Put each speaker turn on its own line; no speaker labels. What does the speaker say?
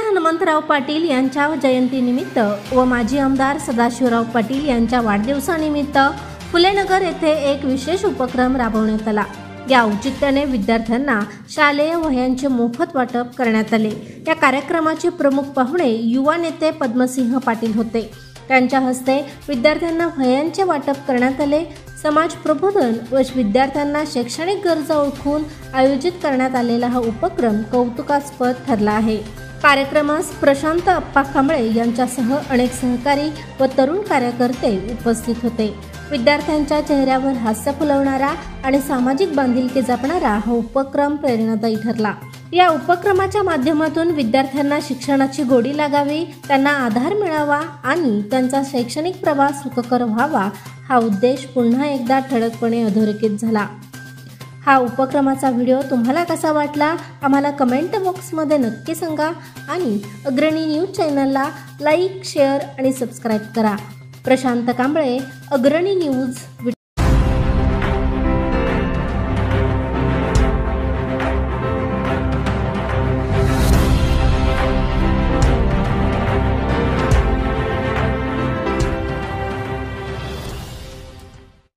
हनुमंतराव पाटील यांच्या जयंतीनिमित्त व माजी आमदार सदाशिवराव पाटील यांच्या वाढदिवसानिमित्त फुलेनगर येथे एक विशेष उपक्रम राबवण्यात आला। या औचित्याने विद्यार्थ्यांना शालेय वह्यांचे मोफत वाटप करण्यात आले। या कार्यक्रमाचे प्रमुख पाहुणे युवा नेते पद्मसिंह पाटील होते। त्यांच्या हस्ते विद्यार्थ्यांना वह्यांचे वाटप करण्यात आले। समाज प्रबोधन व विद्यार्थ्यांना शैक्षणिक गरजा ओळखून आयोजित करण्यात आलेला हा उपक्रम कौतुकास्पद ठरला आहे। कार्यक्रमास प्रशांत अप्पा कांबळे यांच्यासह अनेक सहकारी व तरुण कार्यकर्ते उपस्थित होते। विद्यार्थ्यांच्या चेहऱ्यावर हास्य फुलवणारा आणि सामाजिक बांधिलकी जपणारा हा उपक्रम प्रेरणादायी ठरला। या उपक्रमाच्या माध्यमातून विद्यार्थ्यांना शिक्षणाची गोडी लागावी, त्यांना आधार मिळावा आणि त्यांचा शैक्षणिक प्रवास सुखकर व्हावा हा उद्देश पुन्हा एकदा ठळकपणे अधोरेखित झाला। हा उपक्रमाचा व्हिडिओ तुम्हाला कसा वाटला आम्हाला कमेंट बॉक्समध्ये नक्की सांगा आणि अग्रणी न्यूज चॅनलला लाईक, शेअर आणि सबस्क्राईब करा। प्रशांत कांबळे, अग्रणी न्यूज।